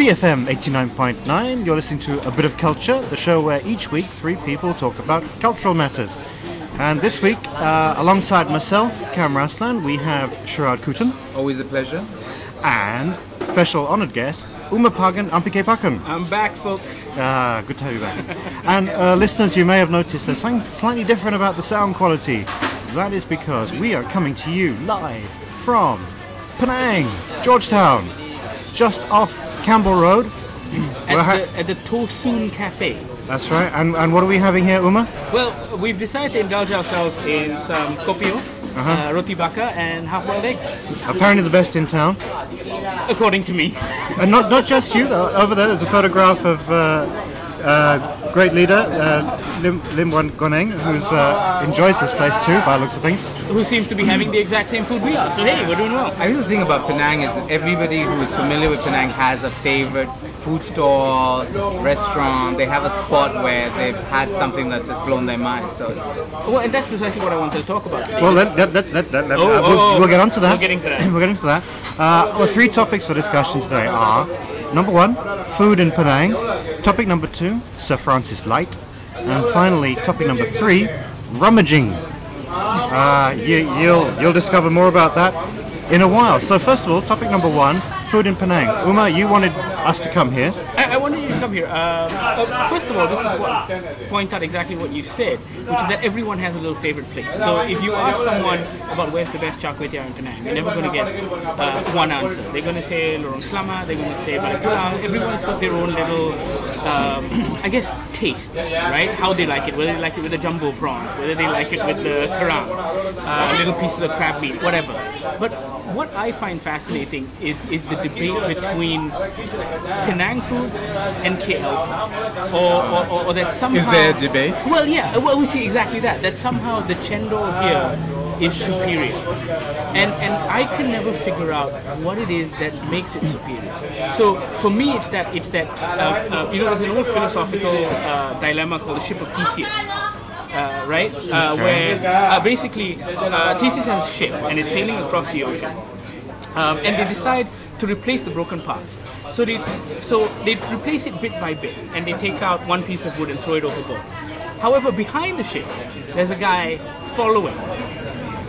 BFM 89.9, you're listening to A Bit of Culture, the show where each week three people talk about cultural matters. And this week, alongside myself, Kam Raslan, we have Sharaad Kuttan. Always a pleasure. And special honoured guest, Umapagan Ampikaipakan. I'm back, folks. Good to have you back. And listeners, you may have noticed there's something slightly different about the sound quality. That is because we are coming to you live from Penang, Georgetown, just off Campbell Road. At the Tosun Cafe. That's right. And what are we having here, Uma? Well, we've decided to indulge ourselves in some kopio, roti-bakar, and half-boiled eggs. Apparently the best in town. According to me. And not just you. Over there's a photograph of great leader Lim Wan Goneng, who enjoys this place too, by the looks of things. Who seems to be having the exact same food we are. So hey, we're doing well. I think the thing about Penang is that everybody who is familiar with Penang has a favorite food stall, restaurant. They have a spot where they've had something that just blown their mind. So, well, and that's precisely what I wanted to talk about today. Well, we'll get on to that. We'll get into that. We'll get into that. Our three topics for discussion today are: number one, food in Penang; topic number two, Sir Francis Light; and finally, topic number three, rummaging. You'll discover more about that in a while. So first of all, topic number one, food in Penang. Uma, you wanted us to come here. I wanted you to come here. First of all, just to point out exactly what you said, which is that everyone has a little favorite place. So if you ask someone about where's the best char kway teow in Penang, you're never going to get one answer. They're going to say Lorong Selama, they're going to say Balai Pulang. Everyone's got their own little, I guess, tastes, right? How they like it, whether they like it with the jumbo prawns, whether they like it with the kerang, little pieces of crab meat, whatever. But what I find fascinating is the debate between Penang food and KL food, or that somehow... Is there a debate? Well, yeah, well, we see exactly that. That somehow the chendol here is superior, and I can never figure out what it is that makes it superior. So for me, it's that there's an old philosophical dilemma called the ship of Theseus. Right? Where basically Theseus has a ship and it's sailing across the ocean, and they decide to replace the broken parts. So they replace it bit by bit, and they take out one piece of wood and throw it overboard. However, behind the ship, there's a guy following,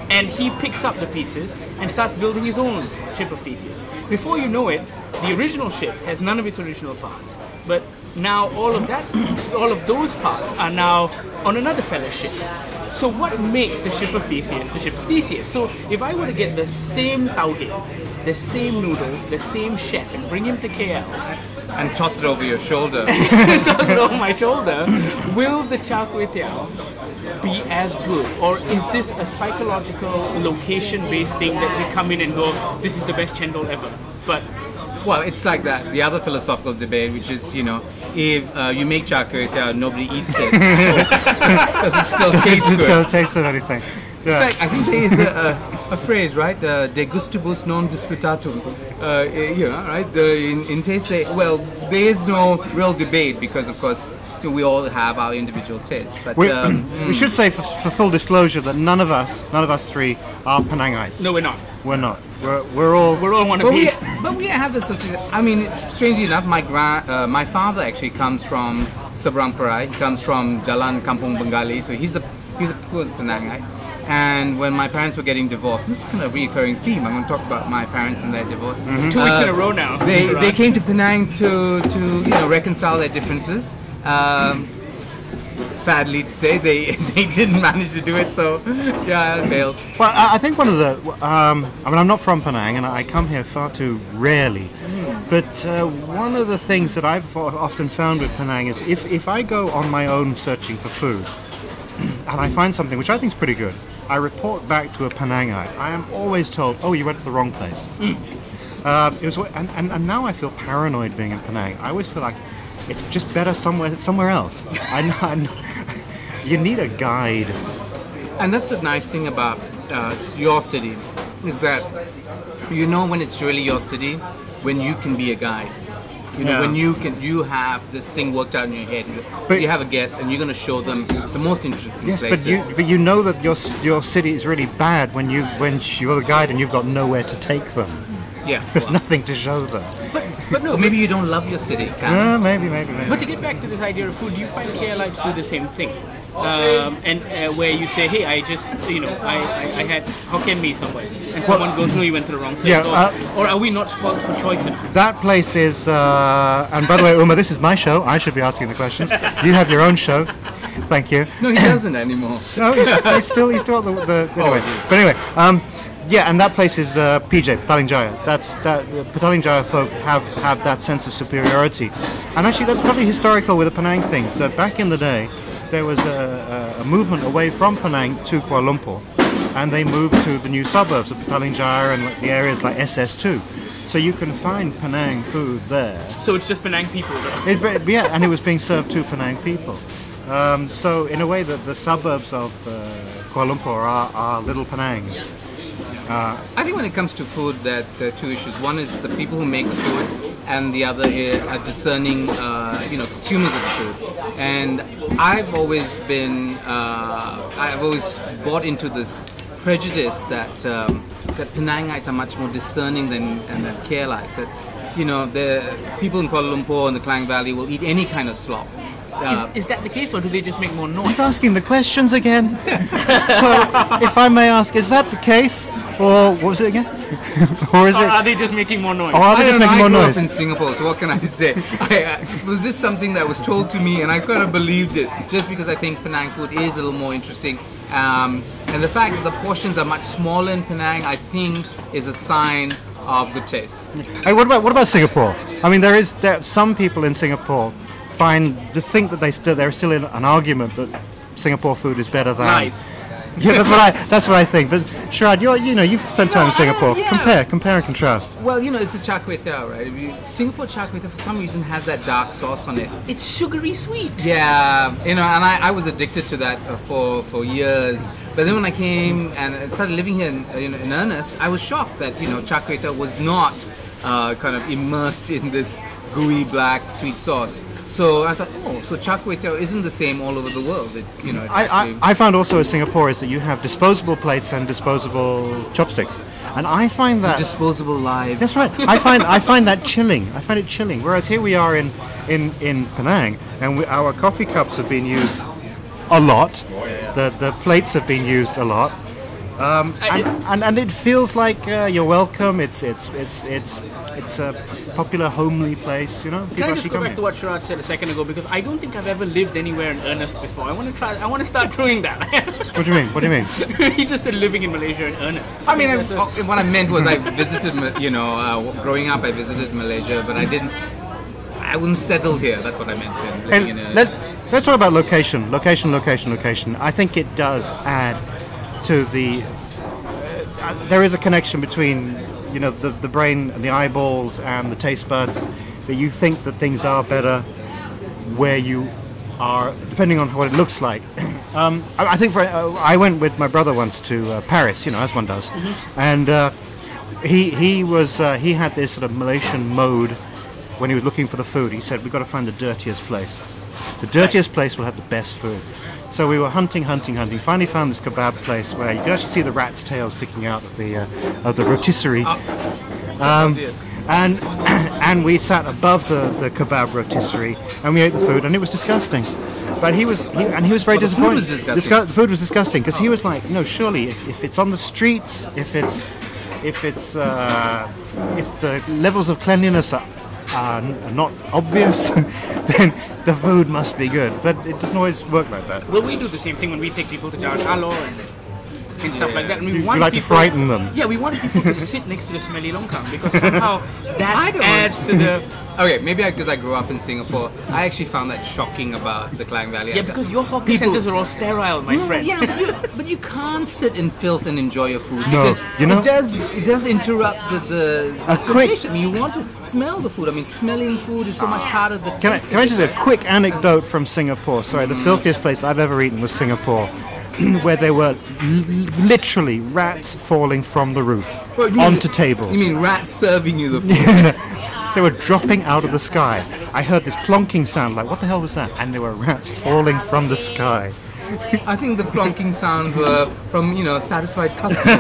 and he picks up the pieces and starts building his own ship of Theseus. Before you know it, the original ship has none of its original parts, but now all of those parts are now on another fellow's ship. So what makes the ship of Theseus the ship of Theseus? So if I were to get the same tauhid, the same noodles, the same chef, and bring him to KL and toss it over your shoulder. Toss it over my shoulder, will the char kway teow be as good, or is this a psychological location-based thing that we come in and go, this is the best chendol ever? But well, it's like that. The other philosophical debate, which is, if you make char kway teow, nobody eats it. Does it still taste good? It does taste of anything. Yeah. In fact, I think there is a phrase, right? De gustibus non disputatum. Right? In taste, there is no real debate because, of course, we all have our individual tastes. But we should say, for full disclosure, that none of us three are Penangites. no, we're not. We're not. We're all wannabes. But we have associated. I mean, strangely enough, my father actually comes from Seberang Perai. He comes from Jalan Kampung Bengali, so he's a Penangite. And when my parents were getting divorced, this is kind of a recurring theme. I'm going to talk about my parents and their divorce. 2 weeks in a row now. They came to Penang to reconcile their differences. Sadly to say, they didn't manage to do it, so yeah, I failed. Well, I think one of the, I'm not from Penang and I come here far too rarely, but one of the things that I've often found with Penang is if I go on my own searching for food and I find something which I think is pretty good, I report back to a Penangite. I am always told, oh, you went to the wrong place. And now I feel paranoid being in Penang. I always feel like it's just better somewhere else. I know, you need a guide. And that's the nice thing about your city, is that you know when it's really your city, when you can be a guide. When you have this thing worked out in your head. But you have a guest and you're going to show them the most interesting places. Yes, but you know that your city is really bad when you're the guide and you've got nowhere to take them. Yeah, there's nothing to show them. But no, Or maybe you don't love your city, Kam. Maybe. But to get back to this idea of food, do you find KLites do the same thing? Where you say, hey, I just, I had Hokkien mee somewhere, and someone goes, no, you went to the wrong place. Yeah, or are we not spoiled for choice enough? That place is, and by the way, Uma, this is my show. I should be asking the questions. You have your own show. Thank you. No, he doesn't anymore. No, he's still at the anyway. But anyway, yeah, and that place is PJ, Petaling Jaya. The Petaling Jaya folk have that sense of superiority. And actually that's probably historical with the Penang thing, that back in the day there was a movement away from Penang to Kuala Lumpur, and they moved to the new suburbs of Petaling Jaya and the areas like SS2. So you can find Penang food there. So it's just Penang people though? Yeah, and it was being served to Penang people. So in a way that the suburbs of Kuala Lumpur are little Penangs. I think when it comes to food, there are two issues. One is the people who make the food, and the other are discerning, consumers of the food. And I've always bought into this prejudice that Penangites are much more discerning than KLites. That, the people in Kuala Lumpur and the Klang Valley will eat any kind of slop. Is that the case, or do they just make more noise? He's asking the questions again. So, if I may ask, is that the case? Or what was it again? Or is it? Are they just making more noise? Or are they just making more I grew noise? up in Singapore, so what can I say? It was just something that was told to me, and I kind of believed it, just because I think Penang food is a little more interesting. And the fact that the portions are much smaller in Penang, I think, is a sign of good taste. Hey, what about Singapore? I mean, there some people in Singapore think that they're still in an argument that Singapore food is better than. Nice. Yeah, that's what I think. But Sharaad, you've spent time in Singapore. Yeah. Compare and contrast. Well, it's a char kway teow, right? Singapore char kway teow for some reason has that dark sauce on it. It's sugary sweet. Yeah, and I was addicted to that for years. But then when I came and started living here in earnest, I was shocked that char kway teow was not kind of immersed in this gooey black sweet sauce. So I thought, so char kway teow isn't the same all over the world. I found also in Singapore is that you have disposable plates and disposable chopsticks, and I find that disposable lives. That's right. I find that chilling. I find it chilling. Whereas here we are in Penang, and our coffee cups have been used a lot. The plates have been used a lot. And it feels like you're welcome. It's a popular homely place, Can I just go back to what Sharaad said a second ago, because I don't think I've ever lived anywhere in earnest before. I want to start doing that. What do you mean? He just said living in Malaysia in earnest. I mean, what I meant was I visited, growing up I visited Malaysia, but I wouldn't settle here. That's what I meant. Living in earnest. Let's talk about location. I think it does add to the. There is a connection between the brain and the eyeballs and the taste buds, that you think that things are better where you are, depending on what it looks like. I think I went with my brother once to Paris, as one does, and he had this sort of Malaysian mode when he was looking for the food. He said, we've got to find the dirtiest place. The dirtiest place will have the best food. So we were hunting. Finally found this kebab place where you could actually see the rat's tail sticking out of the rotisserie. And we sat above the kebab rotisserie and we ate the food, and it was disgusting. But he was very disappointed. The food was disgusting because he was like, no, surely if it's on the streets, if the levels of cleanliness are not obvious, then the food must be good. But it doesn't always work like that. Well, we do the same thing when we take people to Jalan Alor and stuff like that. And we like to frighten them. Yeah, we want people to sit next to the smelly longkang, because somehow that adds to the. Okay, maybe because I grew up in Singapore, I actually found that shocking about the Klang Valley. Yeah, because your hawker centers are all sterile, my friend. Yeah, but you can't sit in filth and enjoy your food, no, because it does interrupt the sensation. You want to smell the food. I mean, smelling food is so much harder than. Can I just say a quick anecdote from Singapore? Sorry, the filthiest place I've ever eaten was Singapore, where there were literally rats falling from the roof onto tables. You mean rats serving you the food? They were dropping out of the sky. I heard this plonking sound, like, what the hell was that? And there were rats falling from the sky. I think the plonking sounds were from, satisfied customers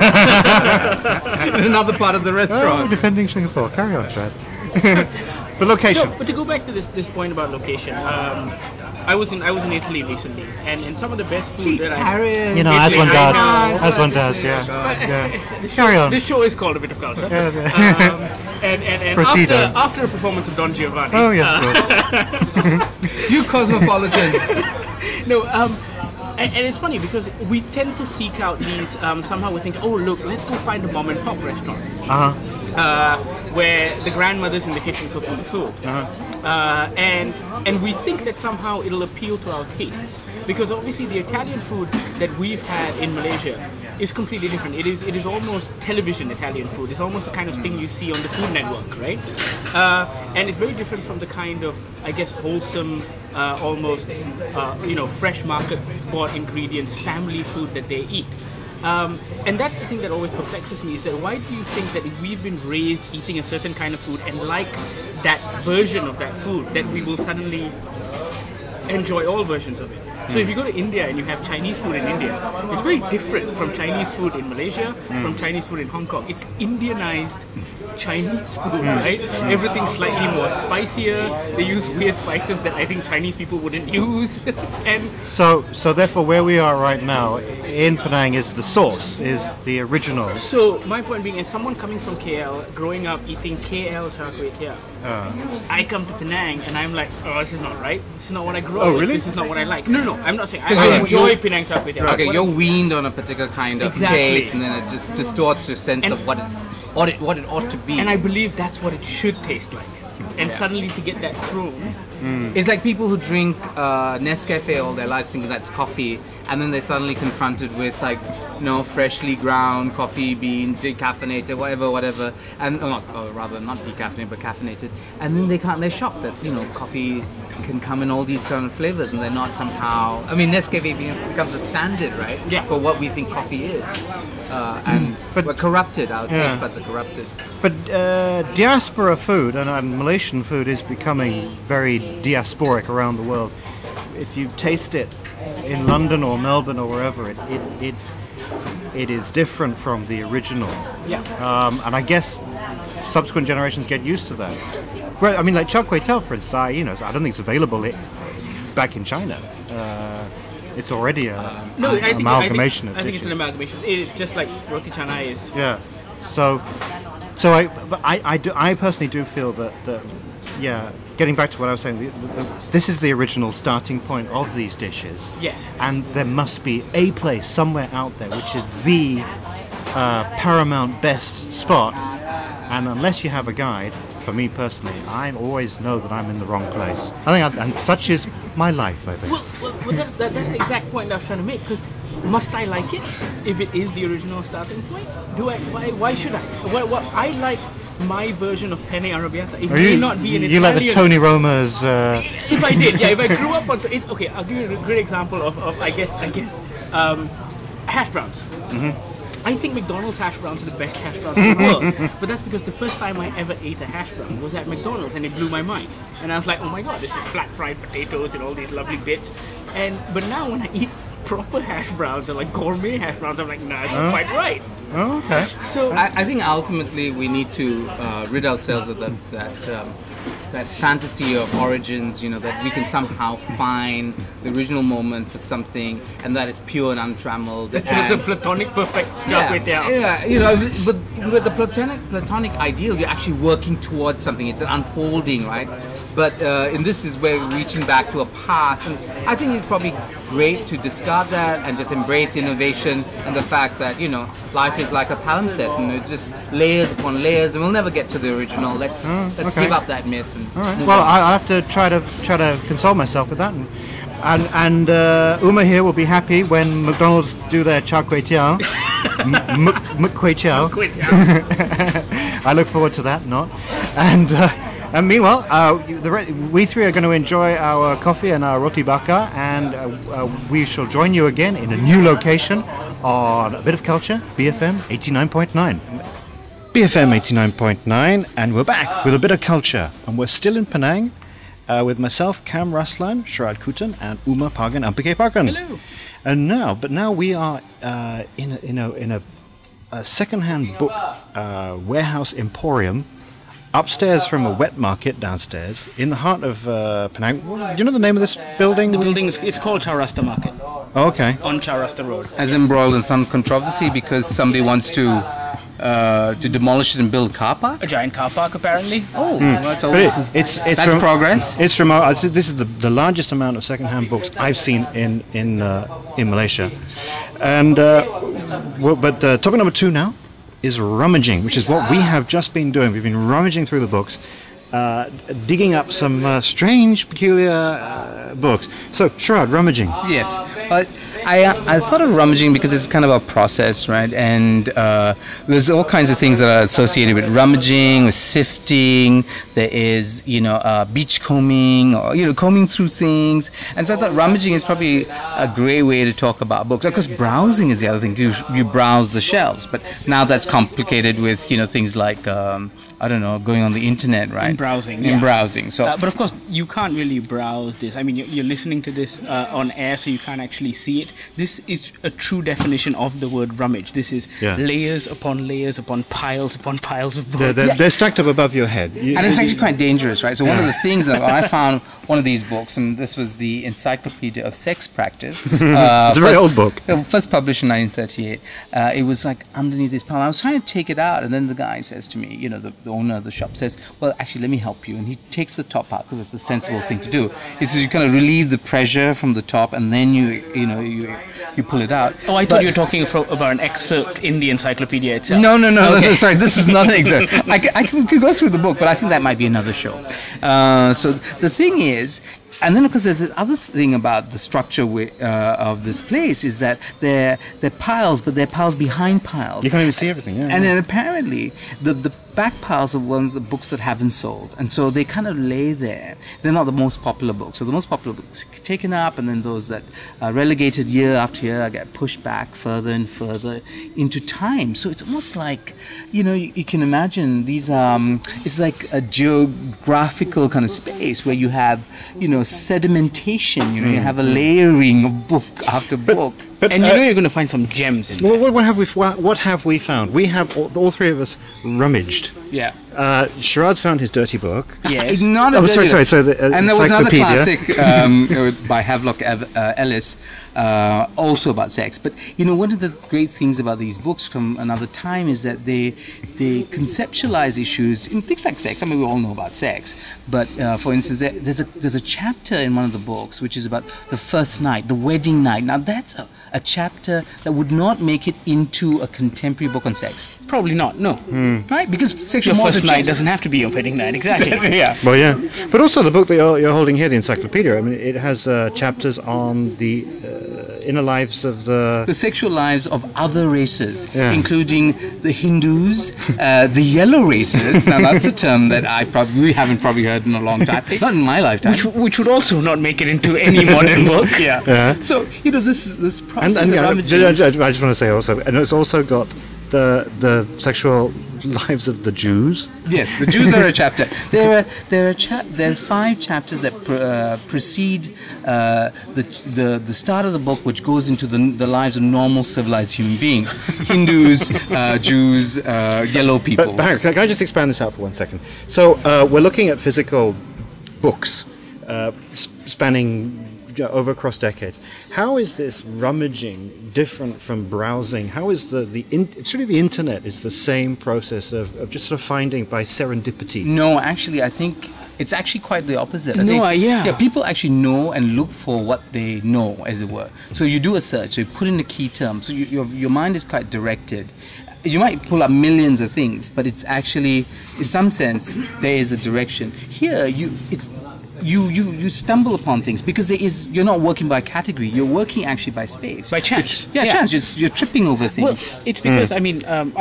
in another part of the restaurant. Oh, defending Singapore. Carry on, Chad. But location. No, but to go back to this point about location, I was in Italy recently, and some of the best food that I You know, as one does. As one does, yeah. Carry on. This show is called A Bit of Culture. And Proceed after a performance of Don Giovanni. Oh, yeah, of course. You cosmopolitans. No, and it's funny because we tend to seek out these, somehow we think, oh look, let's go find a mom and pop restaurant. Where the grandmother's in the kitchen cooking the food. And we think that somehow it'll appeal to our tastes. Because obviously the Italian food that we've had in Malaysia is completely different. It is almost television Italian food. It's almost the kind of thing you see on the Food Network, right? And it's very different from the kind of, I guess, wholesome, almost, fresh market bought ingredients, family food that they eat. And that's the thing that always perplexes me, is that why do you think that if we've been raised eating a certain kind of food and like that version of that food, that we will suddenly enjoy all versions of it? So if you go to India and you have Chinese food in India, it's very different from Chinese food in Malaysia, from Chinese food in Hong Kong. It's Indianized Chinese food, right? Everything's slightly more spicier. They use weird spices that I think Chinese people wouldn't use. And so therefore, where we are right now in Penang is the source, is the original. So my point being, as someone coming from KL, growing up eating KL char kway teow, I come to Penang and I'm like, oh, this is not right. This is not what I grew up with. Really? This is not what I like. No, I'm not saying. I enjoy Penang char kway teow. Okay, you're weaned on a particular kind of taste, and then it just distorts your sense of what it ought to be. And I believe that's what it should taste like. And suddenly to get that thrown. It's like people who drink Nescafe all their lives thinking that's coffee, and then they're suddenly confronted with freshly ground coffee bean, decaffeinated, whatever, and not decaffeinated but caffeinated, and then they're shocked that coffee can come in all these certain flavors, and they're not somehow. I mean, Nescafe becomes a standard, right? Yeah. For what we think coffee is, but we're corrupted. Our taste buds are corrupted. But diaspora food and Malaysian food is becoming very diasporic around the world. If you taste it in London or Melbourne or wherever, it is different from the original. Yeah. And I guess subsequent generations get used to that. Well, I mean, like char kway teow, for instance, I don't think it's available back in China. It's already an amalgamation of I think dishes. it's an amalgamation. It's just like roti canai is. Yeah. So I personally do feel that getting back to what I was saying, this is the original starting point of these dishes. Yes. And there must be a place somewhere out there which is the paramount best spot. And unless you have a guide, for me personally, I always know that I'm in the wrong place. And such is my life, I think. Well, that's the exact point I was trying to make. Because must I like it if it is the original starting point? Why should I? Well, I like my version of penne arrabbiata. It may not be an Italian. You like the Tony Roma's? If I did, if I grew up on it, okay, I'll give you a great example of I guess hash browns. Mm-hmm. I think McDonald's hash browns are the best hash browns in the world. But that's because the first time I ever ate a hash brown was at McDonald's, and it blew my mind. And I was like, oh my god, this is flat fried potatoes and all these lovely bits. But now when I eat proper hash browns or like gourmet hash browns, I'm like, nah, it's not quite right. Oh, okay. So I think ultimately we need to rid ourselves of that fantasy of origins, that we can somehow find the original moment for something, and that is pure and untrammeled. It's a platonic perfect char kway teow. Yeah, but with the platonic ideal, you're actually working towards something. It's an unfolding, right? But in this is where we're reaching back to a past, and I think it's probably great to discard that and just embrace innovation and the fact that life is like a palimpsest, and it's just layers upon layers, and we'll never get to the original. Let's give up that myth. All right. Well, I have to try to console myself with that, and Uma here will be happy when McDonald's do their char kway teow. Kway teow. I look forward to that. And meanwhile, we three are going to enjoy our coffee and our roti-bakar, and we shall join you again in a new location on A Bit of Culture, BFM 89.9. BFM 89.9, and we're back with A Bit of Culture, and we're still in Penang with myself, Kam Raslan, Sharaad Kuttan, and Umapagan Ampikaipakan. Hello. And now we are in a second-hand book warehouse emporium upstairs from a wet market downstairs in the heart of Penang. Do you know the name of this building? The building it's called Chow Rasta Market. Oh, okay. On Chow Rasta Road. As embroiled in some controversy because somebody wants to demolish it and build a car park? A giant car park, apparently. Oh, that's it's that's progress. It's from this is the largest amount of second-hand books I've seen in Malaysia, and topic number 2 now is rummaging, which is what we have just been doing. We've been rummaging through the books, digging up some strange, peculiar books. So, Sharaad, rummaging. Yes. I thought of rummaging because it's kind of a process, right? And there's all kinds of things that are associated with rummaging, with sifting. There is, beach combing, or, combing through things. And so I thought rummaging is probably a great way to talk about books. Of course, browsing is the other thing. You browse the shelves. But now that's complicated with, things like... going on the internet, right? In browsing. So, but of course, you can't really browse this. I mean, you're listening to this on air, so you can't actually see it. This is a true definition of the word rummage. This is layers upon layers upon piles of books. They're stacked up above your head. And it's actually quite dangerous, right? So one of the things that I found, one of these books, and this was the Encyclopedia of Sex Practice. It's a very old book. First published in 1938. It was like underneath this pile. I was trying to take it out, and then the guy says to me, the owner of the shop says, well, actually, let me help you. And he takes the top out because it's the sensible thing to do. He says you kind of relieve the pressure from the top, and then you pull it out. Oh, I thought you were talking about an excerpt in the encyclopedia itself. No, okay. Sorry, this is not an excerpt. I could go through the book, but I think that might be another show. So the thing is, and then, of course, there's this other thing about the structure of this place is that they're piles, but they're piles behind piles. You can't even see everything, yeah. And then apparently, the back piles are ones of the books that haven't sold. And so they kind of lay there. They're not the most popular books. So the most popular books are taken up, and then those that are relegated year after year get pushed back further and further into time. So it's almost like, you can imagine these, it's like a geographical kind of space where you have, sedimentation, you have a layering of book after book. But you're going to find some gems in there. What have we found? We have all three of us rummaged. Yeah. Sharaad's found his dirty book. Yes. Not a dirty sorry. So the and there was another encyclopedia. classic by Havelock Ellis, also about sex. But one of the great things about these books from another time is that they conceptualize issues in things like sex. I mean, we all know about sex. But for instance, there's a chapter in one of the books which is about the first night, the wedding night. Now that's a chapter that would not make it into a contemporary book on sex. Probably not, no. Right? Because sexual your first night doesn't have to be your wedding night, exactly. Yeah. Well, yeah. But also the book that you're holding here, the encyclopedia, I mean, it has chapters on the inner lives of the sexual lives of other races, including the Hindus, the yellow races. Now, that's a term that we haven't probably heard in a long time. Not in my lifetime. Which would also not make it into any modern book. Yeah. So, this process and of rummaging. I just want to say also, and it's also got the sexual lives of the Jews. Yes, the Jews are a chapter. There's 5 chapters that precede the start of the book, which goes into the lives of normal civilized human beings: Hindus, Jews, yellow people. But can I just expand this out for 1 second? So we're looking at physical books spanning over across decades. How is this rummaging different from browsing? How is it's really the internet is the same process of just sort of finding by serendipity? No, actually, I think it's actually quite the opposite. People actually know and look for what they know, as it were. So you do a search, so you put in a key term, so your mind is quite directed. You might pull up millions of things, but it's actually, in some sense, there is a direction. Here, you stumble upon things because you're not working by category, you're working actually by space. By chance. Chance. You're tripping over things. Well, it's because, I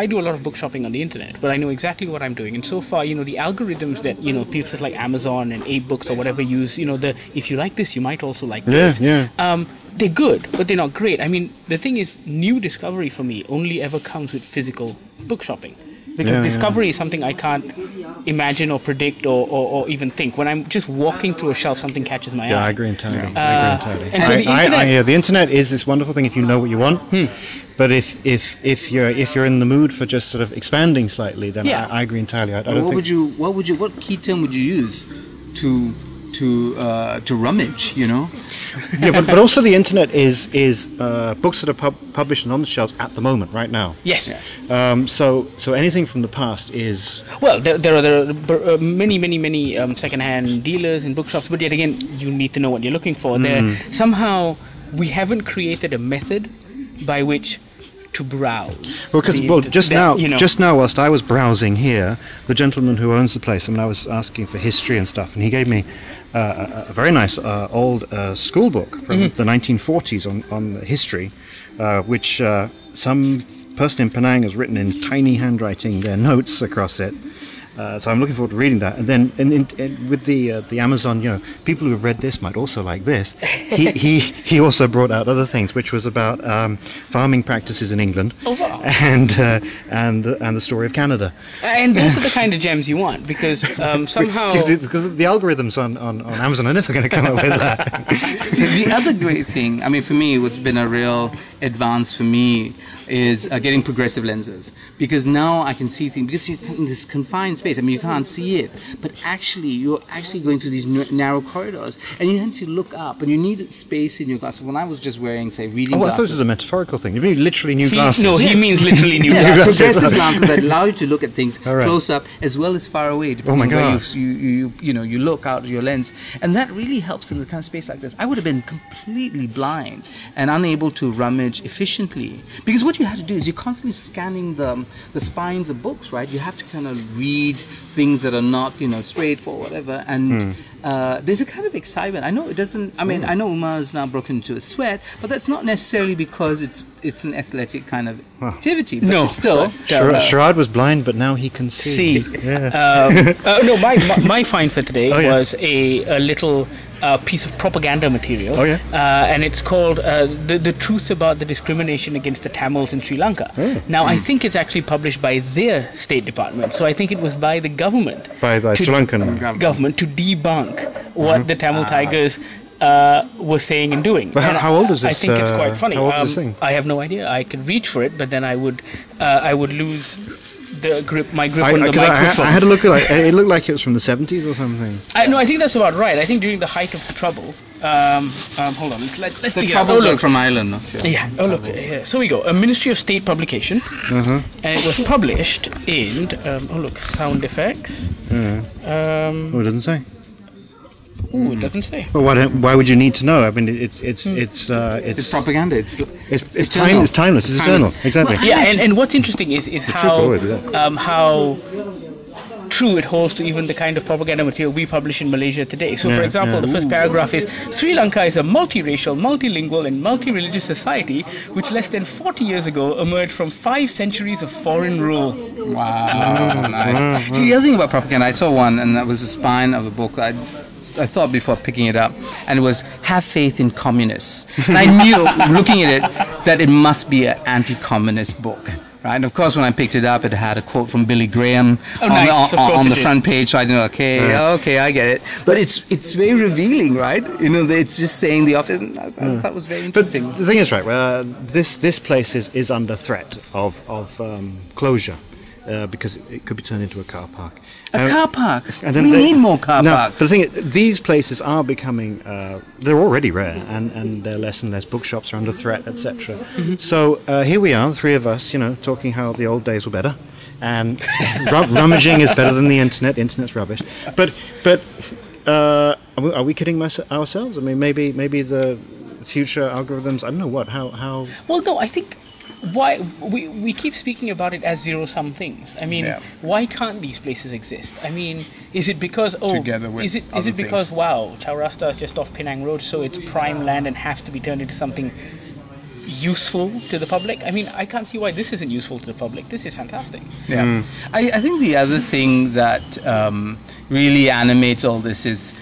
do a lot of book shopping on the internet, but I know exactly what I'm doing. And so far, the algorithms that, people like Amazon and AbeBooks or whatever use, if you like this, you might also like this. Yeah. They're good, but they're not great. I mean, the thing is, new discovery for me only ever comes with physical book shopping. because discovery is something I can't imagine or predict or even think. When I'm just walking through a shelf, something catches my eye. Yeah, I agree entirely. I agree entirely. And so the internet is this wonderful thing if you know what you want. But if you're in the mood for just sort of expanding slightly, then I agree entirely. I don't think. What key term would you use to rummage? You know. Yeah, but also the internet is books that are published and on the shelves at the moment, right now. Yes. So anything from the past is... Well, there are many second-hand dealers and bookshops, but yet again, you need to know what you're looking for. Somehow, we haven't created a method by which to browse. Well, just now, whilst I was browsing here, the gentleman who owns the place, I was asking for history and stuff, and he gave me a very nice old school book from the 1940s on history, which some person in Penang has written in tiny handwriting their notes across it. So I'm looking forward to reading that. And then with the Amazon, people who have read this might also like this. He also brought out other things, which was about farming practices in England, and the story of Canada. And those are the kind of gems you want, because somehow because the algorithms on Amazon are never going to come up with that. The other great thing, I mean, for me, what's been a real advance for me is getting progressive lenses, because now I can see things, because you're in this confined space. I mean, you can't see it, but you're actually going through these narrow corridors, and you need to look up, and you need space in your glasses. When I was just wearing, say, reading glasses. I thought this was a metaphorical thing. You mean literally new glasses? No, he means literally new glasses. Progressive glasses that allow you to look at things close up as well as far away. Oh my God! You look out of your lens, and that really helps in the kind of space like this. I would have been completely blind and unable to rummage efficiently, because what you have to do is you're constantly scanning the spines of books, right? You have to kind of read things that are not, straight for whatever, and there's a kind of excitement. I know it doesn't. I mean, I know Umar's now broken into a sweat, but that's not necessarily because it's an athletic kind of activity. But no, it's still. Sharaad was blind, but now he can see. Yeah. No, my find for today was a little piece of propaganda material. And it's called the Truth About the Discrimination Against the Tamils in Sri Lanka. Now, I think it's actually published by their State Department, so I think it was by the government. By Sri Lankan government to debunk what the Tamil Tigers were saying and doing. But how old is this? I think it's quite funny. How old is this thing? I have no idea. I could reach for it, but then I would lose my grip on the microphone. I had a look at it. It looked like it was from the 70s or something. No, I think that's about right. I think during the height of the trouble. Hold on. Let's the troubles are from Ireland. No? Yeah. Oh, look. Yeah. So we go. A Ministry of State publication, and it was published in. Sound effects. It doesn't say. Ooh, it doesn't say. Well, why would you need to know? I mean, it's propaganda. It's timeless. It's eternal. Exactly. Well, yeah, and what's interesting is how true it holds to even the kind of propaganda material we publish in Malaysia today. So, for example, the first paragraph is, Sri Lanka is a multiracial, multilingual and multi-religious society which less than 40 years ago emerged from 5 centuries of foreign rule. Wow, nice. See, the other thing about propaganda, I saw one, and that was the spine of a book. I thought before picking it up, and it was "Have faith in communists." And I knew, looking at it, that it must be an anti-communist book. Right, and of course, when I picked it up, it had a quote from Billy Graham on the front page. So I know, okay, I get it. But it's very revealing, right? It's just saying the opposite. That was very interesting. But the thing is, right, this place is under threat of closure because it could be turned into a car park. A car park. And then we need more car parks. But the thing is, these places are becoming, they're already rare, and there are less and less bookshops are under threat, etc. So here we are, the three of us, talking how the old days were better, and rummaging is better than the internet. Internet's rubbish. But are we kidding ourselves? I mean, maybe the future algorithms. I don't know what. How? Well, no, I think. Why we keep speaking about it as zero-sum things. I mean, why can't these places exist? I mean, is it because is it because CHOWRASTA is just off Penang Road, so it's prime land and has to be turned into something useful to the public? I mean, I can't see why this isn't useful to the public. This is fantastic. Yeah, I think the other thing that really animates all this is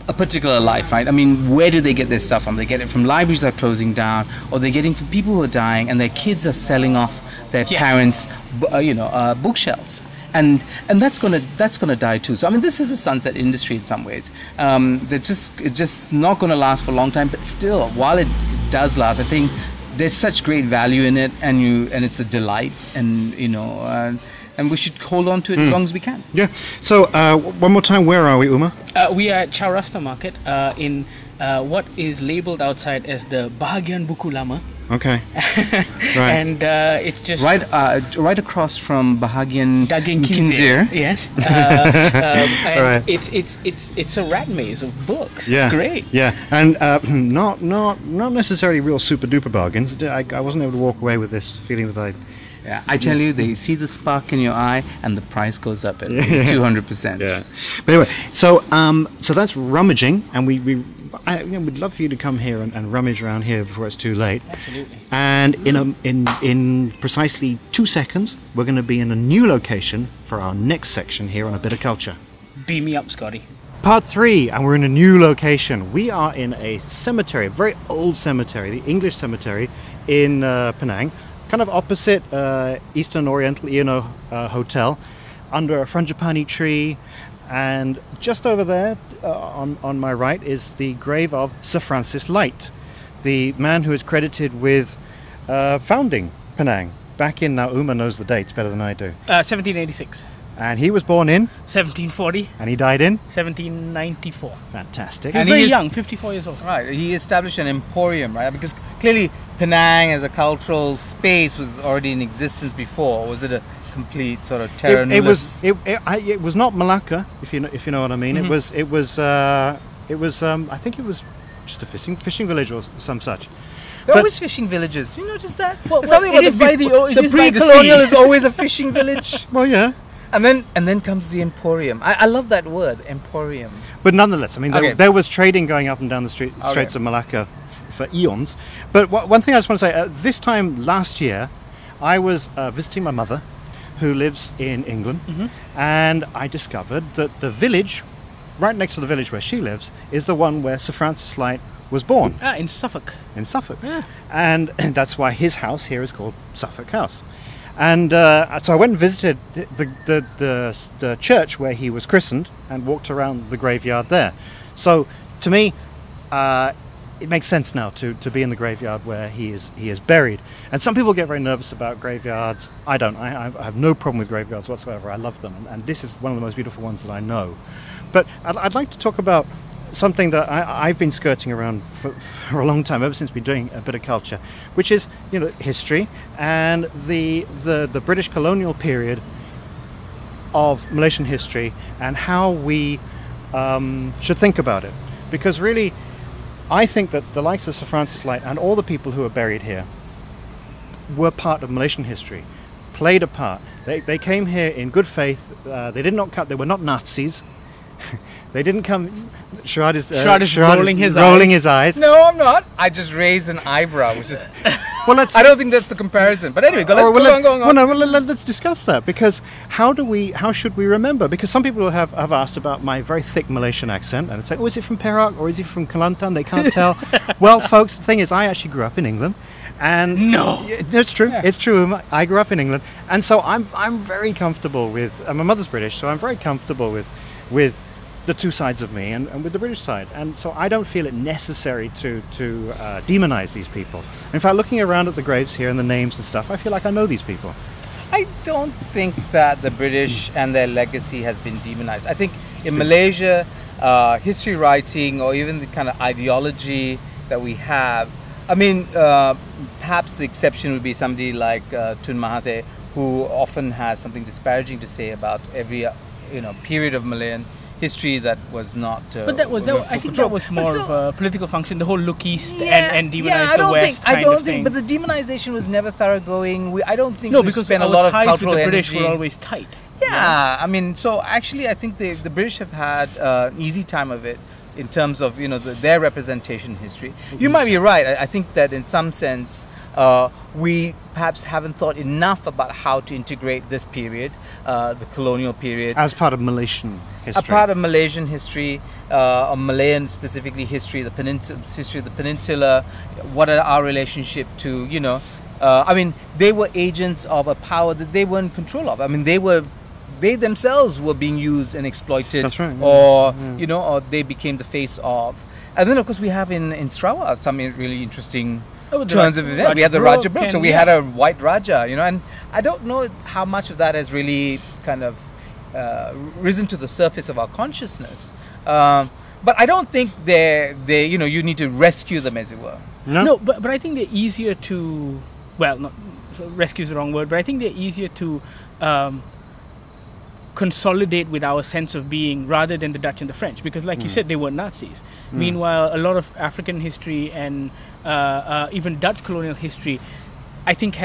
a particular life, right? I mean, where do they get their stuff from? They get it from libraries that are closing down, or they're getting from people who are dying, and their kids are selling off their parents, bookshelves. And that's gonna die too. So I mean, this is a sunset industry in some ways. It's just not gonna last for a long time. But still, while it does last, I think there's such great value in it, and it's a delight, and and we should hold on to it as long as we can. Yeah. So one more time, where are we, Uma? We are at Chow Rasta Market in what is labelled outside as the Bahagian Buku Lama. Okay. Right. And it's just right across from Bahagian Daging Khinzir. Yes. And Right. it's a rat maze of books. Yeah. It's great. Yeah. And not necessarily real super duper bargains. I wasn't able to walk away with this feeling that Yeah, I tell you, they see the spark in your eye, and the price goes up at least 200%. Yeah. But anyway, so that's rummaging, and we'd love for you to come here and rummage around here before it's too late. Absolutely. And in precisely 2 seconds, we're going to be in a new location for our next section here on A Bit of Culture. Beam me up, Scotty. Part 3, and we're in a new location. We are in a cemetery, a very old cemetery, the English cemetery in Penang, kind of opposite Eastern Oriental Hotel, under a frangipani tree. And just over there, on my right, is the grave of Sir Francis Light, the man who is credited with founding Penang. Back in, now Uma knows the dates better than I do. 1786. And he was born in? 1740. And he died in? 1794. Fantastic. He was very young, 54 years old. Right, he established an emporium, right? Because clearly Penang as a cultural space was already in existence before. Was it a complete sort of terra nullius? It was not Malacca, if you know what I mean. Mm-hmm. It was I think it was just a fishing village or some such. There are always fishing villages. You notice that? Well, Something it about is by the pre-colonial sea. is always a fishing village. Well, yeah. And then comes the emporium. I love that word, emporium. But nonetheless, I mean, Okay. there was trading going up and down the Straits of Malacca for eons. But one thing I just want to say, this time last year, I was visiting my mother, who lives in England, and I discovered that the village, right next to the village where she lives, is the one where Sir Francis Light was born. In Suffolk. In Suffolk. Yeah. And that's why his house here is called Suffolk House. And so I went and visited the church where he was christened and walked around the graveyard there. So to me, it makes sense now to be in the graveyard where he is buried. And some people get very nervous about graveyards. I don't. I have no problem with graveyards whatsoever. I love them, and this is one of the most beautiful ones that I know. But I'd like to talk about something that I've been skirting around for a long time, ever since we've been doing A Bit of Culture, which is history and the British colonial period of Malaysian history and how we should think about it. Because really, I think that the likes of Sir Francis Light and all the people who are buried here were part of Malaysian history, played a part. They came here in good faith. They were not Nazis. They didn't come. Sharaad is rolling his eyes. No, I'm not. I just raised an eyebrow, which is. Well, I don't think that's the comparison. But anyway, go on. Well, no, let's discuss that, because how should we remember? Because some people have asked about my very thick Malaysian accent, and it's like, oh, is it from Perak or is it from Kelantan? They can't tell. Well, folks, the thing is, I actually grew up in England. And no, it's true. Yeah. It's true. I grew up in England, and so I'm very comfortable with. My mother's British, so I'm very comfortable with the two sides of me and with the British side, and so I don't feel it necessary to demonize these people. In fact, looking around at the graves here and the names and stuff, I feel like I know these people. I don't think that the British and their legacy has been demonized. I think in Malaysia, history writing or even the kind of ideology that we have, I mean, perhaps the exception would be somebody like Tun Mahathir, who often has something disparaging to say about every period of Malayan history that was not. But I think that was more of a political function. The whole look east and demonize the west I kind don't of thing. think. But the demonization was never thoroughgoing. I don't think. No, we because spent our a lot of ties cultural with the British energy. were always tight. Yeah, I mean, so actually, I think the British have had an easy time of it in terms of their representation in history. You might be right. I think that in some sense, We perhaps haven't thought enough about how to integrate this period, the colonial period, as part of Malaysian history. a part of Malaysian history, or Malayan specifically history, history of the peninsula. What are our relationship to, you know, I mean, they were agents of a power that they were in control of. I mean, they themselves were being used and exploited. That's right. Or you know, or they became the face of. And then of course we have in Sarawak some really interesting turns of events. We had the Raja Brooke, so we had a white Raja, you know, and I don't know how much of that has really kind of risen to the surface of our consciousness. But I don't think they you know, you need to rescue them, as it were. No, but I think they're easier to, well, not so rescue is the wrong word, but I think they're easier to consolidate with our sense of being rather than the Dutch and the French, because like you said, they were Nazis. Meanwhile, a lot of African history and even Dutch colonial history, I think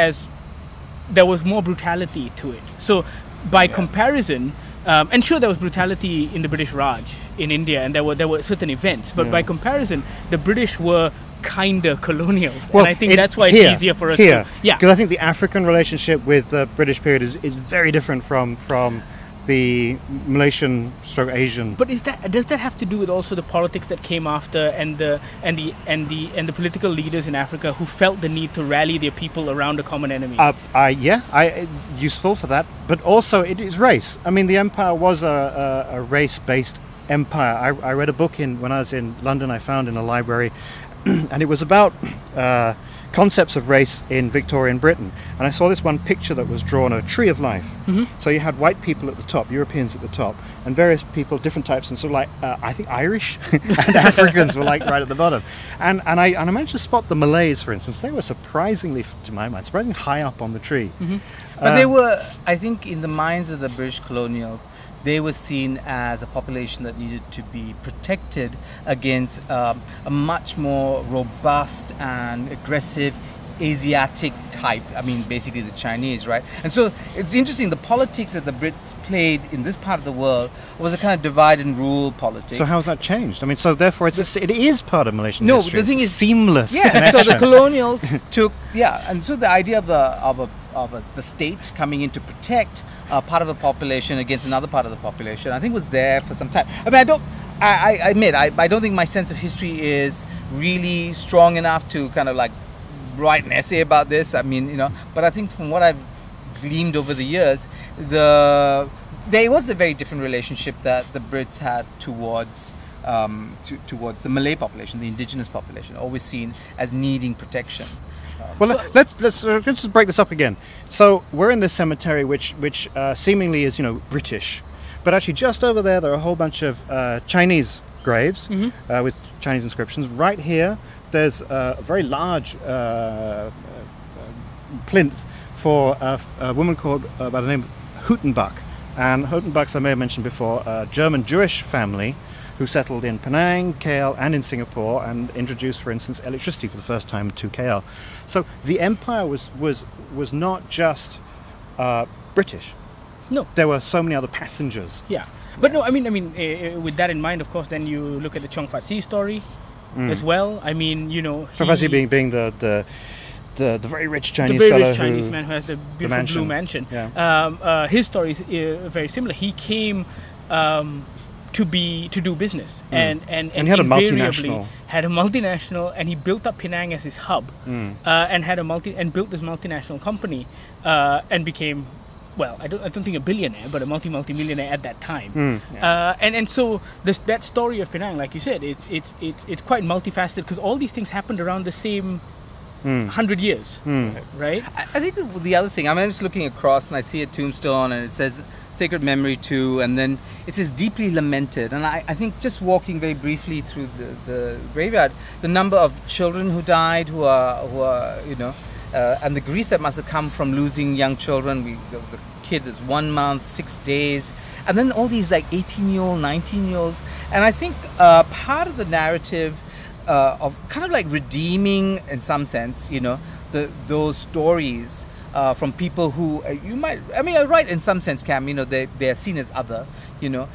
there was more brutality to it. So by comparison, and sure, there was brutality in the British Raj in India, and there were certain events, but by comparison, the British were kinder colonials, well, and I think that's why it's easier for us to... Yeah. Because I think the African relationship with the British period is very different from the Malaysian stroke Asian. But does that have to do with also the politics that came after, and the political leaders in Africa who felt the need to rally their people around a common enemy? Useful for that, but also it is race. I mean, the empire was a race-based empire. I read a book when I was in London. I found in a library, and it was about concepts of race in Victorian Britain. And I saw this one picture that was drawn, a tree of life. So you had white people at the top, Europeans at the top, and various people, different types, and sort of like, I think Irish and Africans were like right at the bottom. And I managed to spot the Malays, for instance. They were surprisingly, to my mind, surprisingly high up on the tree. But they were, I think, in the minds of the British colonials, they were seen as a population that needed to be protected against a much more robust and aggressive Asiatic type. I mean, basically the Chinese, right? And so it's interesting, the politics that the Brits played in this part of the world was a kind of divide and rule politics. So how's that changed? I mean, so therefore it is part of Malaysian history. No, the thing is seamless. Yeah, so the colonials took, and so the idea of the state coming in to protect part of the population against another part of the population, I think was there for some time. I mean, I admit, I don't think my sense of history is really strong enough to kind of like write an essay about this. I mean, you know, but I think from what I've gleaned over the years, there was a very different relationship that the Brits had towards the Malay population, the indigenous population, always seen as needing protection. Well, let's just break this up again. So we're in this cemetery, which seemingly is, you know, British, but actually just over there are a whole bunch of Chinese graves with Chinese inscriptions. Right here, there's a very large plinth for a woman called by the name of Houtenbach. And Houtenbachs, I may have mentioned before, a German Jewish family who settled in Penang, KL, and in Singapore, and introduced, for instance, electricity for the first time to KL. So the empire was not just British. No, there were so many other passengers. Yeah, but no, I mean, with that in mind, of course, then you look at the Chong Fat Si story as well. I mean, you know, Chong Fat Si being the very rich Chinese man who has the beautiful blue mansion. Yeah. His story is very similar. He came to do business, and he had a multinational. And he built up Penang as his hub, and built this multinational company, and became, well, I don't think a billionaire, but a multi-millionaire at that time. And so that story of Penang, like you said, it's quite multifaceted, because all these things happened around the same 100 years, right? I think the other thing, I'm just looking across and I see a tombstone and it says sacred memory to, and then it says deeply lamented. And I think just walking very briefly through the graveyard, the number of children who died, who are you know, and the grief that must have come from losing young children. There was a kid that's 1 month, 6 days, and then all these like 18-year-old, 19-year-olds. And I think part of the narrative of kind of like redeeming, in some sense, you know, those stories from people who you might, I mean, you're right in some sense, Kam, you know, they are seen as other, you know,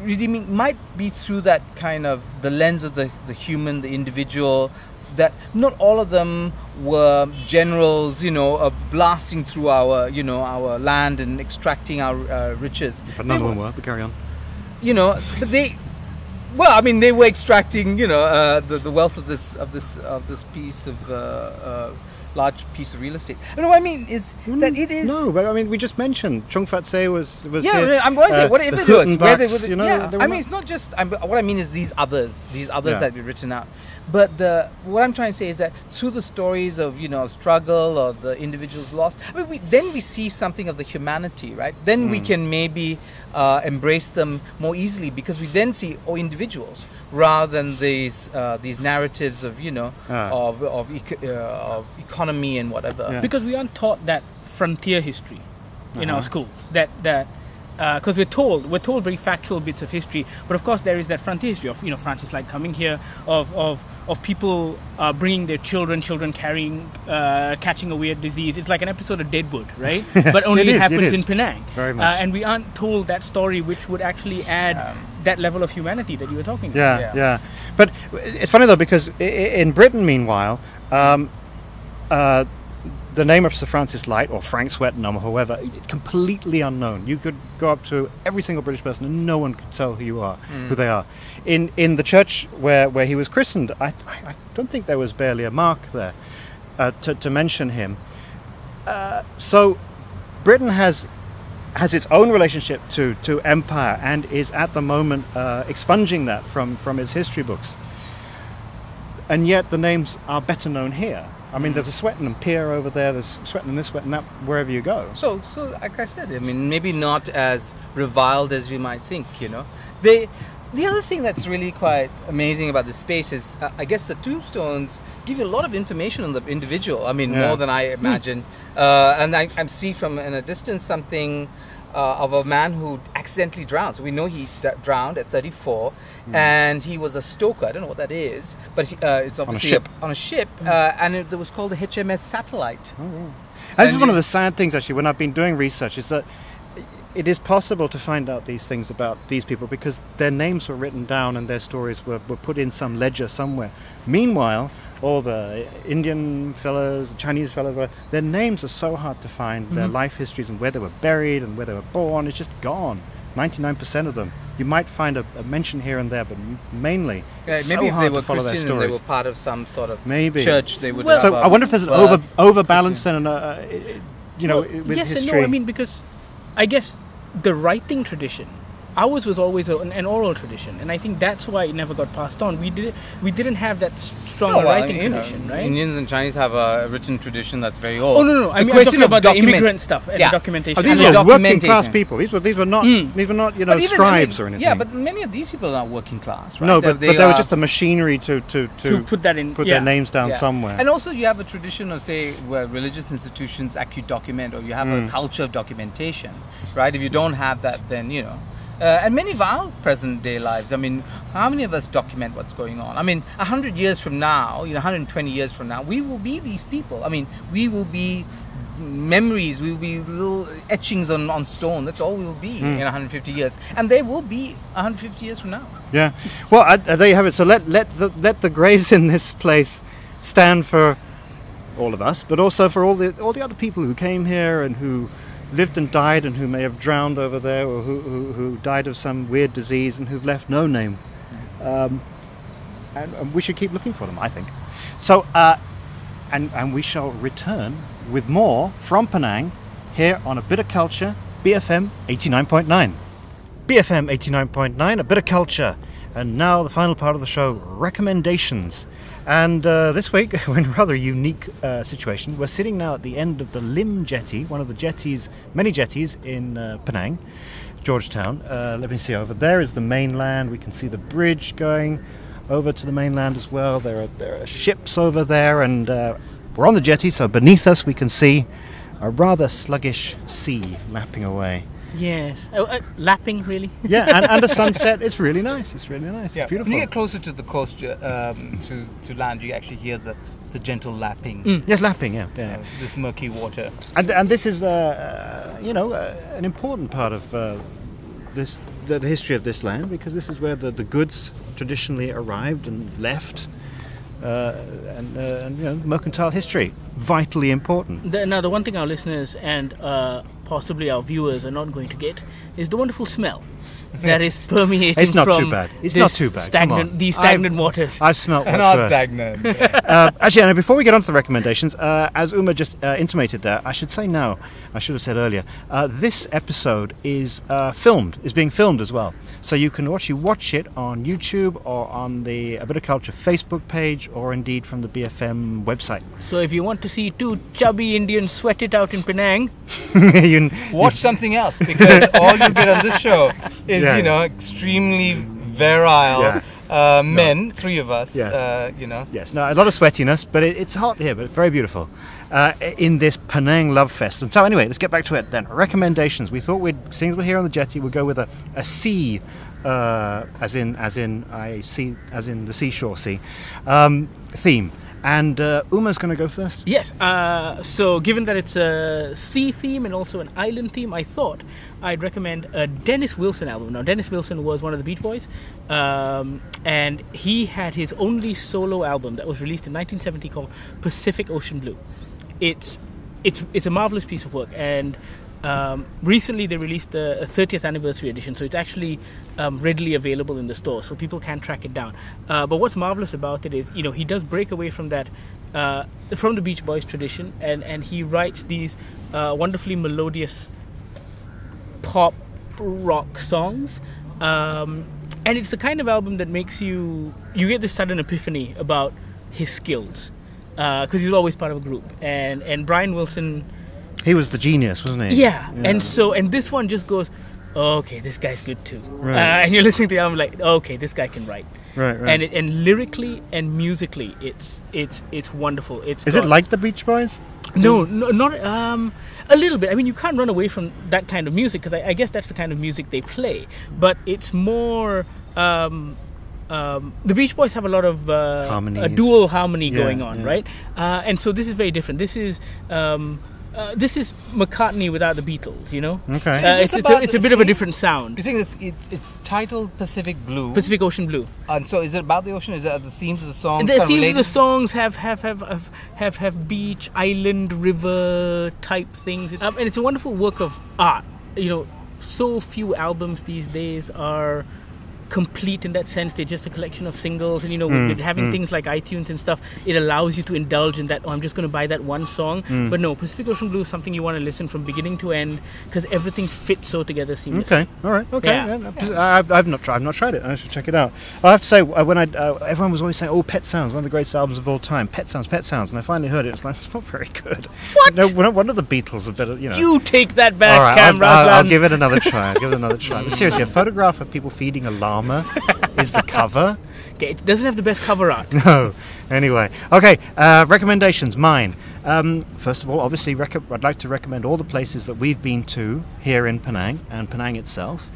redeeming might be through that kind of the lens of the human, the individual, that not all of them were generals, blasting through our, our land and extracting our riches. But none of them were. But carry on. But they were extracting, the wealth of this piece of large piece of real estate. What I mean is that it is. No, but I mean we just mentioned Chung Fat Se was yeah. here. I'm going to say whatever it was. Huttenbachs, I mean, it's not just. What I mean is these others Yeah. that we've written out. But what I'm trying to say is that through the stories of struggle or the individual's loss, I mean, then we see something of the humanity, right? Then we can maybe embrace them more easily because we then see individuals rather than these narratives of of economy and whatever. Yeah. Because we aren't taught that frontier history in our schools. Because we're told very factual bits of history, but of course there is that frontier history of Francis like coming here, of people bringing their children carrying catching a weird disease. It's like an episode of Deadwood, right? Yes, but only it happens is. in Penang. Very much. And we aren't told that story, which would actually add that level of humanity that you were talking about. Yeah. But it's funny though because in Britain, meanwhile, the name of Sir Francis Light or Frank Swettenham or whoever, completely unknown. You could go up to every single British person and no one could tell who they are. In the church where he was christened, I don't think there was barely a mark there to mention him. So Britain has its own relationship to empire and is at the moment expunging that from its history books. And yet the names are better known here. I mean, there's a Swettenham pier over there, there's Swettenham this, Swettenham that, wherever you go. So like I said, I mean, maybe not as reviled as you might think, The other thing that's really quite amazing about this space is, I guess the tombstones give you a lot of information on the individual. I mean, more than I imagine. And I see from in a distance something of a man who accidentally drowned. So we know he drowned at 34, and he was a stoker. I don't know what that is, but it's obviously on a ship, and it was called the HMS Satellite. Oh, wow. And this is one of the sad things, actually, when I've been doing research, is that it is possible to find out these things about these people because their names were written down and their stories were put in some ledger somewhere. Meanwhile, all the Indian fellows, the Chinese fellows, their names are so hard to find, their life histories and where they were buried and where they were born, it's just gone. 99% of them. You might find a mention here and there, but mainly it's maybe so hard if they were to follow Christian their and stories. they were part of some sort of Maybe. church, they would Well, have So I wonder if there's an overbalance then, with yes history. and no. I mean, because I guess the writing tradition, ours was always an oral tradition, and I think that's why it never got passed on. We didn't have that strong writing tradition, right? Indians and Chinese have a written tradition that's very old. Oh no! I mean, I'm talking about the immigrant stuff and the documentation. These And were the working class documentation. people. These were not But even, scribes or anything. Yeah, but many of these people are not working class, right? no, but they are were just a machinery to put that in, their names down Yeah. somewhere. And also you have a tradition of, say, where religious institutions actually document, or you have a culture of documentation, right? If you don't have that, then, and many of our present day lives, I mean, how many of us document what's going on? I mean, 100 years from now, 120 years from now, we will be these people. I mean, we will be memories, we will be little etchings on stone. That's all we will be in 150 years. And they will be 150 years from now. Yeah. Well, there you have it. So let the graves in this place stand for all of us, but also for all the other people who came here and who lived and died and who may have drowned over there, or who died of some weird disease and who've left no name. And we should keep looking for them, I think. So, and we shall return with more from Penang here on A Bit of Culture, BFM 89.9. BFM 89.9, A Bit of Culture. And now the final part of the show, recommendations. And this week, we're in a rather unique situation. We're sitting now at the end of the Lim Jetty, one of the jetties, many jetties in Penang, Georgetown. Let me see, over there is the mainland. We can see the bridge going over to the mainland as well. There are ships over there, and we're on the jetty, so beneath us we can see a rather sluggish sea lapping away. Yes, lapping really. Yeah, and the sunset. It's really nice. It's really nice. Yeah. It's beautiful. When you get closer to the coast, to land, you actually hear the gentle lapping. Yes, lapping. Yeah. This murky water. And this is an important part of the history of this land, because this is where the goods traditionally arrived and left. and mercantile history, vitally important. Now, the one thing our listeners and possibly our viewers are not going to get is the wonderful smell that is permeating. It's not from too bad. It's not too bad. Come on. These stagnant waters. I've smelt what's Not worse. stagnant. Actually, and before we get on to the recommendations, as Uma just intimated there, I should say now, I should have said earlier, this episode is being filmed as well. So you can watch it on YouTube or on the A Bit of Culture Facebook page, or indeed from the BFM website. So if you want to see two chubby Indians sweat it out in Penang, Watch something else, because all you get on this show is, Yeah. extremely virile men, three of us, Yes. Yes. No, a lot of sweatiness, but it's hot here, but very beautiful in this Penang Love Fest. And so anyway, let's get back to it then. Recommendations. We thought seeing as we're here on the jetty, we'd go with a sea, as in the seashore sea, theme. And Uma's going to go first. yes. So given that it's a sea theme and also an island theme, I thought I'd recommend a Dennis Wilson album. Now, Dennis Wilson was one of the Beach Boys, and he had his only solo album that was released in 1970 called Pacific Ocean Blue. It's a marvelous piece of work, and recently they released a 30th anniversary edition, so it's actually readily available in the store, so people can track it down. But what's marvelous about it is, he does break away from that, from the Beach Boys tradition, and he writes these wonderfully melodious pop rock songs. And it's the kind of album that makes you get this sudden epiphany about his skills, because he's always part of a group, and Brian Wilson. He was the genius, wasn't he? Yeah. And this one just goes, okay, this guy's good too. Right. And you're listening to the album like, okay, this guy can write. Right. And lyrically and musically, it's wonderful. Is it like the Beach Boys? No, not a little bit. I mean, you can't run away from that kind of music, because I guess that's the kind of music they play. But it's more. The Beach Boys have a lot of a dual harmony going on, right? And so this is very different. This is McCartney without the Beatles, Okay. It's a bit of a different sound. You're saying it's titled Pacific Blue. Pacific Ocean Blue. And so is it about the ocean? Is it the themes of the songs? The themes of the songs have beach, island, river type things. And it's a wonderful work of art. So few albums these days are complete in that sense. They're just a collection of singles, and with having things like iTunes and stuff, it allows you to indulge in that. I'm just going to buy that one song. But no, Pacific Ocean Blue is something you want to listen from beginning to end, because everything fits so together seamlessly. Okay, all right, okay. Yeah. I've not tried it. I should check it out. I have to say, when everyone was always saying, "Oh, Pet Sounds, one of the greatest albums of all time." Pet Sounds, and I finally heard it. It's like, it's not very good. What? No, one of the Beatles are better. You take that back, all right, Kam Raslan. I'll give it another try. But seriously, a photograph of people feeding a llama is the cover. Okay, it doesn't have the best cover art. No. Anyway, okay. Recommendations. Mine. First of all, obviously, I'd like to recommend all the places that we've been to here in Penang and Penang itself.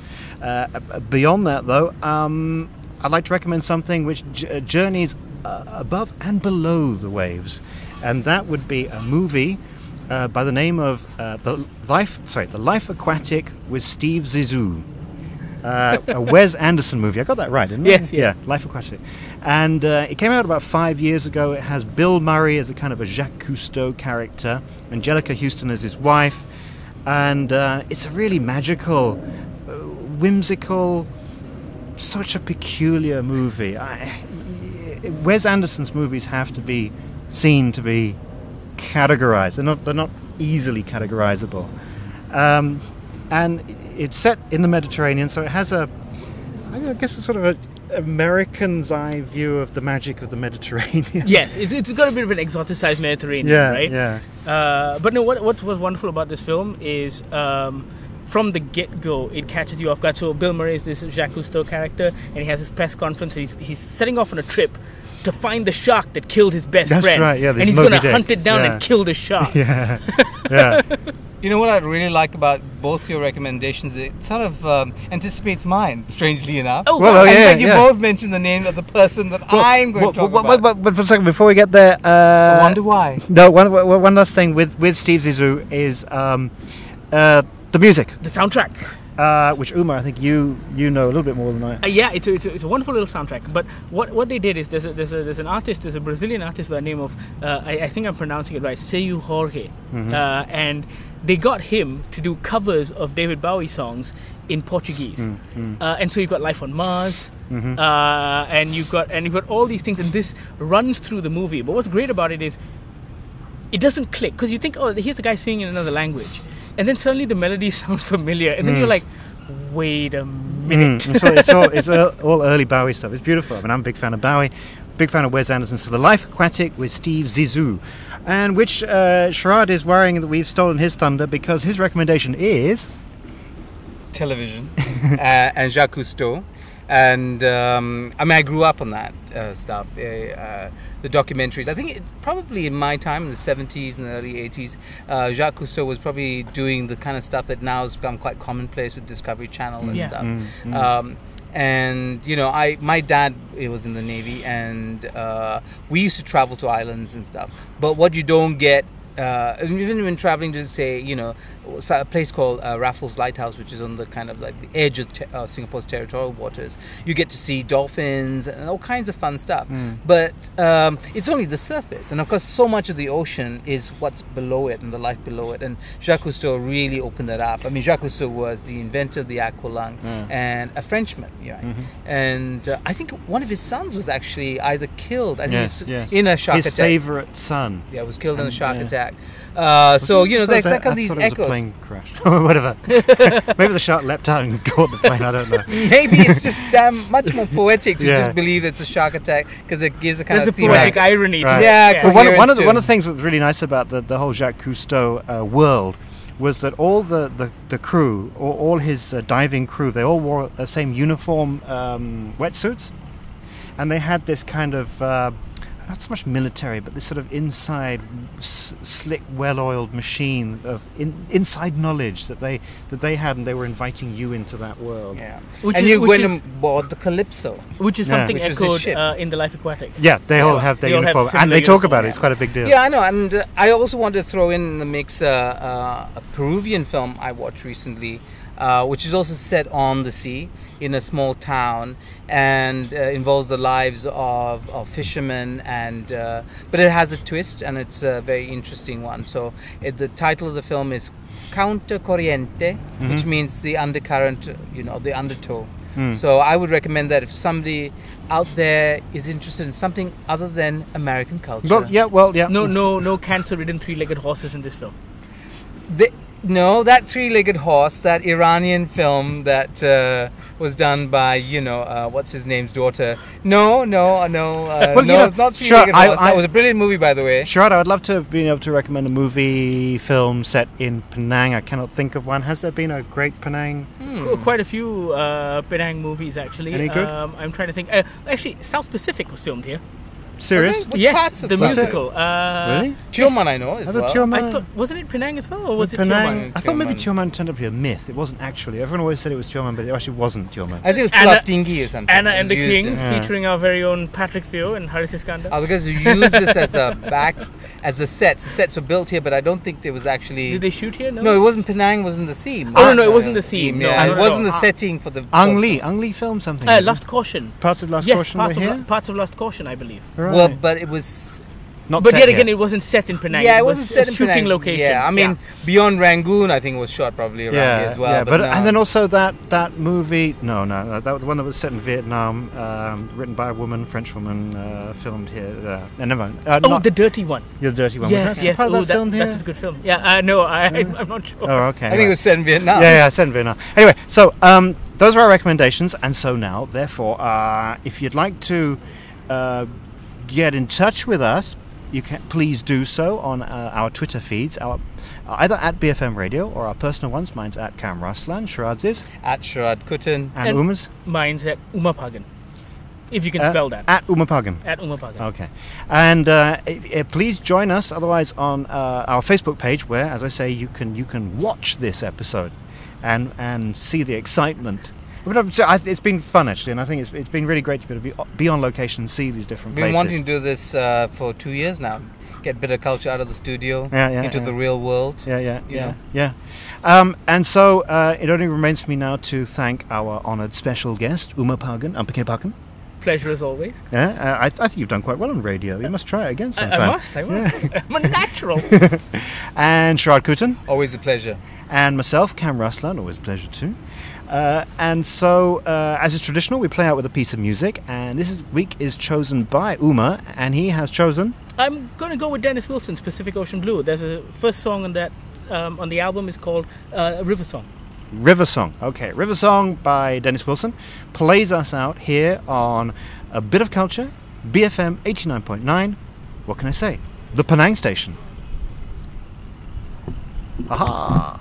Beyond that, though, I'd like to recommend something which journeys above and below the waves, and that would be a movie by the name of The Life Aquatic with Steve Zissou. A Wes Anderson movie. I got that right, didn't I? Yes, yeah. Life Aquatic. And it came out about 5 years ago. It has Bill Murray as a kind of a Jacques Cousteau character, Angelica Houston as his wife, and it's a really magical, whimsical, such a peculiar movie. Wes Anderson's movies have to be seen to be categorized. They're not easily categorizable. And it's set in the Mediterranean, so it has I guess a sort of an American's eye view of the magic of the Mediterranean. Yes, it's got a bit of an exoticized Mediterranean, right? Yeah. But no, what was wonderful about this film is from the get-go, it catches you off guard. So Bill Murray is this Jacques Cousteau character, and he has his press conference, and he's setting off on a trip to find the shark that killed his best friend. That's right, yeah. And he's going to hunt it down and kill the shark. Yeah. You know what I really like about both your recommendations? It sort of anticipates mine, strangely enough. Oh, well, In yeah, fact, you both mentioned the name of the person that I'm going to talk about. But for a second, before we get there... I wonder why. No, one last thing with Steve Zissou is the music. The soundtrack. which Uma, I think you know a little bit more than I. Yeah, it's a wonderful little soundtrack. But what they did is there's an artist, there's a Brazilian artist by the name of I think I'm pronouncing it right, Seu Jorge, and they got him to do covers of David Bowie songs in Portuguese, and so you've got Life on Mars, and you've got all these things, and this runs through the movie. But what's great about it is it doesn't click, because you think, oh, here's a guy singing in another language, and then suddenly the melodies sound familiar, and then you're like, wait a minute. So it's all early Bowie stuff. It's beautiful. I mean, I'm a big fan of Bowie, big fan of Wes Anderson's So the Life Aquatic with Steve Zissou, and which Sharaad is worrying that we've stolen his thunder, because his recommendation is television and Jacques Cousteau. And I mean, I grew up on that stuff, the documentaries. I think probably in my time, in the 70s and the early 80s, Jacques Cousteau was probably doing the kind of stuff that now has become quite commonplace with Discovery Channel and stuff. And you know, my dad was in the Navy, and we used to travel to islands and stuff. But what you don't get, even when traveling to, say, you know, a place called Raffles Lighthouse, which is on the kind of like the edge of Singapore's territorial waters, you get to see dolphins and all kinds of fun stuff. But it's only the surface, and of course so much of the ocean is what's below it and the life below it, and Jacques Cousteau really opened that up. I mean, Jacques Cousteau was the inventor of the aqualung and a Frenchman, and I think one of his sons was actually either killed, I think in a shark attack. His favourite son. Yeah, was killed in a shark attack. So you know, there's like all these echoes. Plane crash or whatever. Maybe the shark leapt out and caught the plane. I don't know. Maybe it's just much more poetic to just believe it's a shark attack, because it gives a kind of poetic irony. Right. Yeah. Well, one of the things that was really nice about the whole Jacques Cousteau world was that all the crew, all his diving crew, they all wore the same uniform wetsuits, and they had this kind of not so much military, but this sort of inside slick, well-oiled machine of inside knowledge that they had, and they were inviting you into that world. Yeah, and you went and bought the Calypso, which is something echoed in The Life Aquatic. Yeah, they all have their uniform, and they talk about it. It's quite a big deal. Yeah, I know, and I also want to throw in the mix a Peruvian film I watched recently, which is also set on the sea in a small town, and involves the lives of fishermen, and but it has a twist, and it's a very interesting one. So the title of the film is Counter Corriente, which means the undercurrent, you know, the undertow. So I would recommend that if somebody out there is interested in something other than American culture. No cancer-ridden three-legged horses in this film. No, that three-legged horse, that Iranian film that was done by, you know, what's his name's daughter. No, it's not three-legged horse. That was a brilliant movie, by the way. Sharaad, I would love to have been able to recommend a movie film set in Penang. I cannot think of one. Has there been a great Penang? Quite a few Penang movies, actually. Any good? I'm trying to think. Actually, South Pacific was filmed here. Serious? Yes, the musical. Really? Tioman, I know as well. I thought, wasn't it Penang as well, or was it Penang? Tioman? I thought maybe Tioman turned up to be a myth. It wasn't actually. Everyone always said it was Tioman, but it actually wasn't Tioman. I think it was Pulau Tinggi or something. Anna and the King, featuring our very own Patrick Theo and Haris Iskandar. Oh, because you use this as a set. The sets were built here, but I don't think there was actually. Did they shoot here? No, it wasn't Penang. Wasn't the theme. Oh no, it wasn't the theme. Yeah, it wasn't the setting for the. Ang Lee filmed something. Last Caution. Parts of Last Caution were here. Parts of Last Caution, I believe. Right. Well, but it was. But yet again, it wasn't set in Penang. Yeah, it wasn't set in shooting Penang. location. Yeah, I mean, Beyond Rangoon, I think was shot probably around here as well. Yeah, but and then also that movie. No, that the one that was set in Vietnam, written by a woman, French woman, filmed here. Never mind. The dirty one. The dirty one. Yes, was that part of that filmed here? That's a good film. Yeah, no, I'm not sure. Oh, okay. I think it was set in Vietnam. Yeah, set in Vietnam. Anyway, so those are our recommendations, and so now, therefore, if you'd like to get in touch with us, you can please do so on our Twitter feeds, either at BFM Radio or our personal ones. Mine's at Kam Raslan. Sharaad's is at Sharaad Kuttan. And Uma's? Mine's at Umapagan. If you can spell that. At Umapagan. At Umapagan. Okay. And please join us otherwise on our Facebook page, where, as I say, you can watch this episode and see the excitement It's been fun actually, and I think it's been really great to be on location and see these different We've been places. wanting to do this for 2 years now. Get a bit of culture out of the studio into the real world. Yeah. And so it only remains for me now to thank our honoured special guest, Umapagan, Ampikaipakan. Pleasure as always. Yeah, I think you've done quite well on radio. You must try it again sometime. I must. Yeah. I'm a natural. And Sharaad Kuttan. Always a pleasure. And myself, Kam Raslan, always a pleasure too. And so, as is traditional, we play out with a piece of music, and this week is chosen by Uma, and he has chosen... I'm going to go with Dennis Wilson's Pacific Ocean Blue. There's a first song on that on the album is called River Song. River Song. Okay, River Song by Dennis Wilson plays us out here on A Bit of Culture, BFM 89.9. What can I say? The Penang Station. Aha!